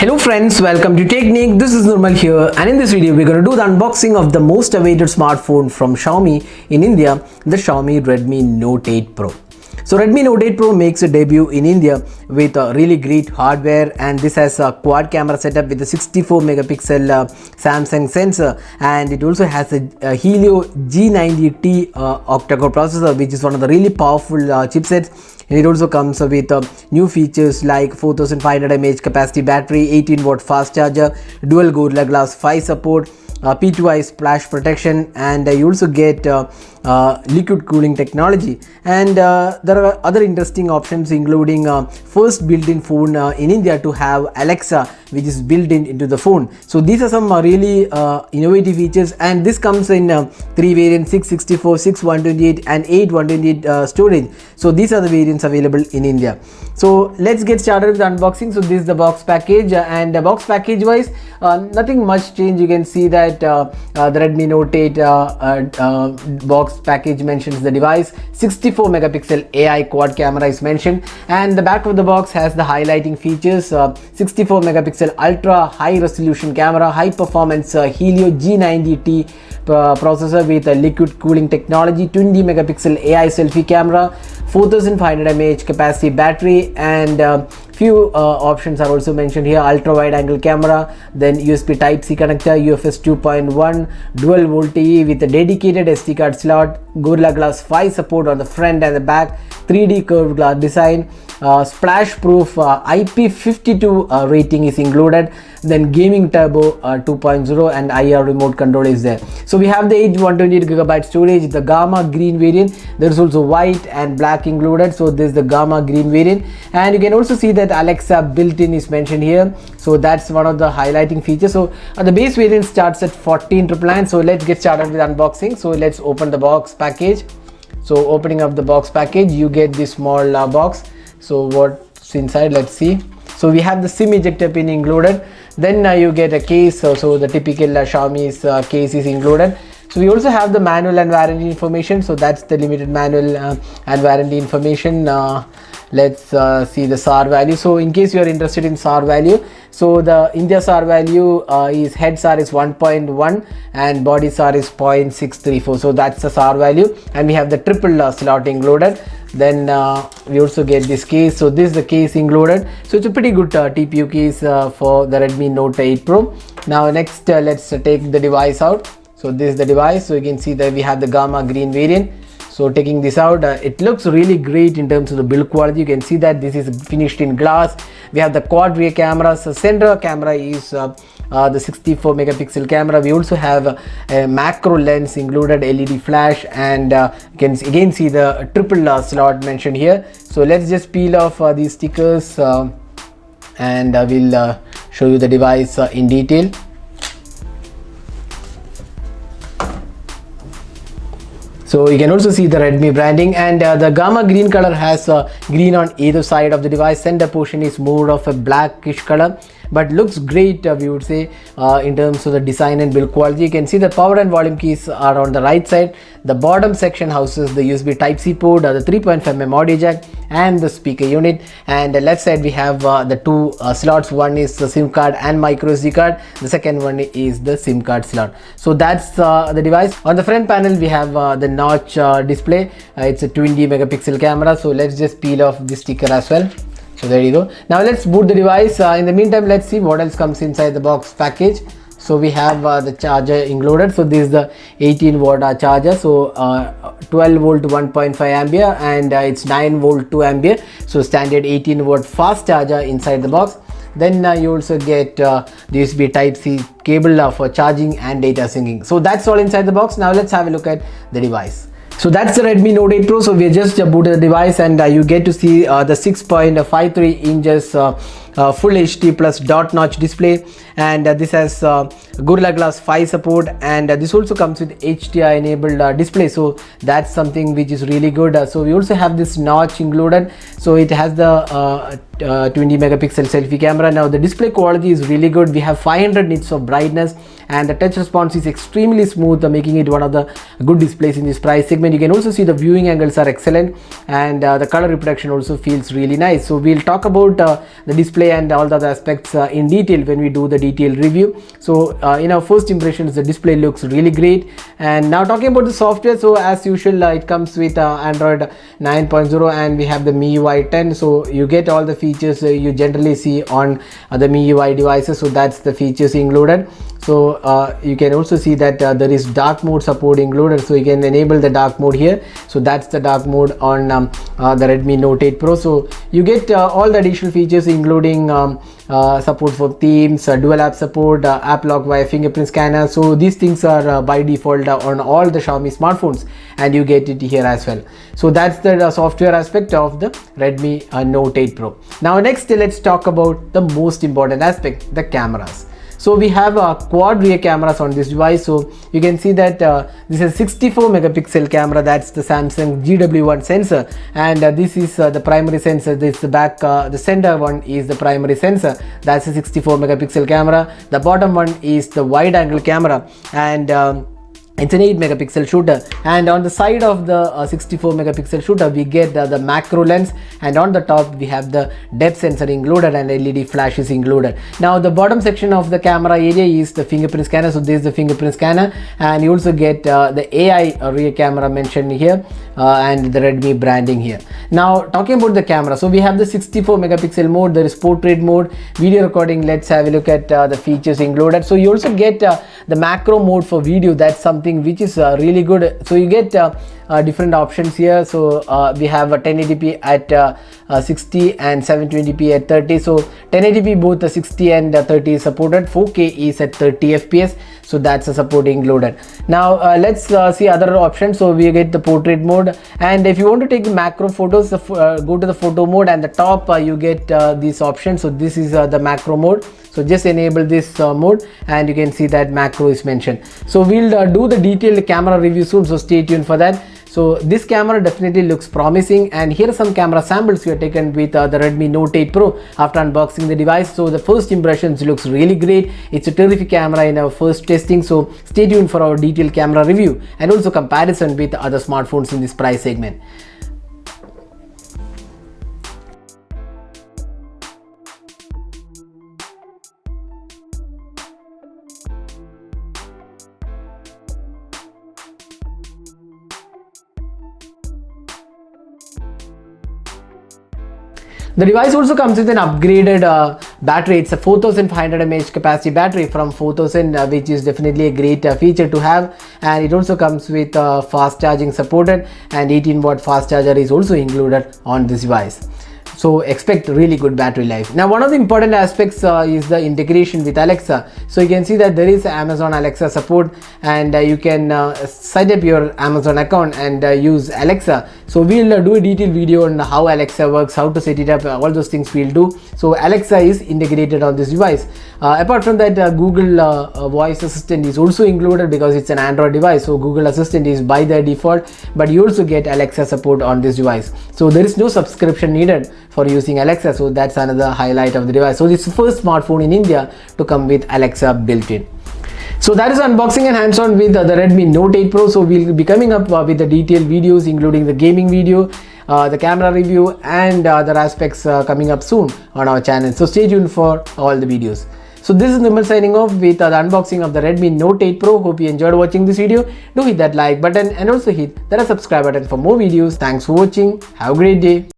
Hello friends, welcome to Technique. This is Nirmal here, and in this video we're going to do the unboxing of the most awaited smartphone from Xiaomi in India, the Xiaomi Redmi Note 8 Pro. So Redmi Note 8 Pro makes a debut in India with a really great hardware, and this has a quad camera setup with a 64 megapixel Samsung sensor, and it also has a Helio G90T octa-core processor, which is one of the really powerful chipsets. And it also comes with new features like 4500 mAh capacity battery, 18-watt fast charger, dual Gorilla Glass 5 support, P2I splash protection, and you also get liquid cooling technology. And there are other interesting options, including first built-in phone in India to have Alexa, which is built into the phone. So these are some really innovative features, and this comes in three variants: 664, 6128 and 8128 storage. So these are the variants available in India. So let's get started with the unboxing. So this is the box package, and the box package wise nothing much change. You can see that the Redmi Note 8 box package mentions the device. 64 megapixel AI quad camera is mentioned, and the back of the box has the highlighting features: 64 megapixel ultra high resolution camera, high performance Helio G90T processor with a liquid cooling technology, 20 megapixel AI selfie camera, 4500 mAh capacity battery, and few options are also mentioned here: ultra wide angle camera, then USB type C connector, UFS 2.1, dual VoLTE with a dedicated SD card slot, Gorilla Glass 5 support on the front and the back, 3D curved glass design, splash proof IP52 rating is included, then gaming turbo 2.0, and IR remote control is there. So we have the 128GB storage, the gamma green variant. There is also white and black included, so this is the gamma green variant. And you can also see that Alexa built-in is mentioned here, so that's one of the highlighting features. So the base variant starts at 14,999. So let's get started with unboxing. So let's open the box package. So opening up the box package, you get this small box. So what's inside, let's see. So we have the SIM ejector pin included, then you get a case. So the typical Xiaomi's case is included. So we also have the manual and warranty information. So that's the limited manual and warranty information. Let's see the SAR value. So in case you are interested in SAR value, so the India SAR value is head SAR is 1.1 and body SAR is 0.634. So that's the SAR value, and we have the triple slot included. Then we also get this case. So this is the case included. So it's a pretty good TPU case for the Redmi Note 8 Pro. Now next let's take the device out. So this is the device. So you can see that we have the gamma green variant. So taking this out, it looks really great in terms of the build quality. You can see that this is finished in glass. We have the quad rear cameras. The center camera is the 64 megapixel camera. We also have a macro lens included, LED flash, and you can again see the triple slot mentioned here. So let's just peel off these stickers and we'll show you the device in detail. So you can also see the Redmi branding, and the gamma green color has green on either side of the device. Center portion is more of a blackish color, but looks great, we would say, in terms of the design and build quality. You can see the power and volume keys are on the right side. The bottom section houses the USB type C port, the 3.5mm audio jack, and the speaker unit. And the left side we have the two slots. One is the SIM card and micro SD card. The second one is the SIM card slot. So that's the device. On the front panel we have the notch display. It's a 20 megapixel camera. So let's just peel off this sticker as well. So there you go. Now let's boot the device. In the meantime, let's see what else comes inside the box package. So we have the charger included. So this is the 18-watt charger. So 12 volt 1.5 ampere, and it's 9 volt 2 ampere. So standard 18-watt fast charger inside the box. Then you also get the USB type C cable for charging and data syncing. So that's all inside the box. Now let's have a look at the device. So that's the Redmi Note 8 Pro. So we just booted the device, and you get to see the 6.53 inches full HD plus dot notch display, and this has Gorilla Glass 5 support, and this also comes with HDR enabled display. So that's something which is really good. So we also have this notch included. So it has the 20 megapixel selfie camera. Now the display quality is really good. We have 500 nits of brightness, and the touch response is extremely smooth, making it one of the good displays in this price segment. You can also see the viewing angles are excellent, and the color reproduction also feels really nice. So we'll talk about the display display and all the other aspects in detail when we do the detailed review. So in our first impressions, the display looks really great. And now talking about the software, so as usual it comes with Android 9.0 and we have the MIUI 10. So you get all the features you generally see on the MIUI devices. So that's the features included. So you can also see that there is dark mode support included, so you can enable the dark mode here. So that's the dark mode on the Redmi Note 8 Pro. So you get all the additional features including support for themes, dual app support, app lock via fingerprint scanner. So these things are by default on all the Xiaomi smartphones, and you get it here as well. So that's the software aspect of the Redmi Note 8 Pro. Now next, let's talk about the most important aspect, the cameras. So we have quad rear cameras on this device. So you can see that this is 64 megapixel camera, that's the Samsung GW1 sensor, and this is the primary sensor. This is the back, the center one is the primary sensor, that's a 64 megapixel camera. The bottom one is the wide angle camera, and it's an 8 megapixel shooter, and on the side of the 64 megapixel shooter we get the macro lens, and on the top we have the depth sensor included and LED flash is included. Now the bottom section of the camera area is the fingerprint scanner. So this is the fingerprint scanner, and you also get the AI rear camera mentioned here, and the Redmi branding here. Now talking about the camera, so we have the 64 megapixel mode, there is portrait mode, video recording. Let's have a look at the features included. So you also get the macro mode for video, that's something which is really good. So you get different options here. So we have a 1080p at 60 and 720p at 30. So 1080p both the 60 and 30 is supported, 4K is at 30 fps. So that's a support included. Now let's see other options. So we get the portrait mode, and if you want to take the macro photos, go to the photo mode, and the top you get this option. So this is the macro mode. So just enable this mode and you can see that macro is mentioned. So we'll do the detailed camera review soon, so stay tuned for that. So this camera definitely looks promising, and here are some camera samples we have taken with the Redmi Note 8 Pro after unboxing the device. So the first impressions looks really great. It's a terrific camera in our first testing. So stay tuned for our detailed camera review and also comparison with other smartphones in this price segment. The device also comes with an upgraded battery. It's a 4500 mAh capacity battery from 4000, which is definitely a great feature to have, and it also comes with fast charging supported, and 18-watt fast charger is also included on this device. So expect really good battery life. Now one of the important aspects is the integration with Alexa. So you can see that there is Amazon Alexa support, and you can set up your Amazon account and use Alexa. So we'll do a detailed video on how Alexa works, how to set it up, all those things we'll do. So Alexa is integrated on this device. Apart from that, Google voice assistant is also included because it's an Android device. So Google Assistant is by their default, but you also get Alexa support on this device. So there is no subscription needed for using Alexa. So that's another highlight of the device. So it's the first smartphone in India to come with Alexa built in. So that is unboxing and hands-on with the Redmi Note 8 Pro. So we'll be coming up with the detailed videos, including the gaming video, the camera review, and other aspects coming up soon on our channel. So stay tuned for all the videos. So this is Nirmal signing off with the unboxing of the Redmi Note 8 Pro. Hope you enjoyed watching this video. Do hit that like button and also hit that subscribe button for more videos. Thanks for watching. Have a great day.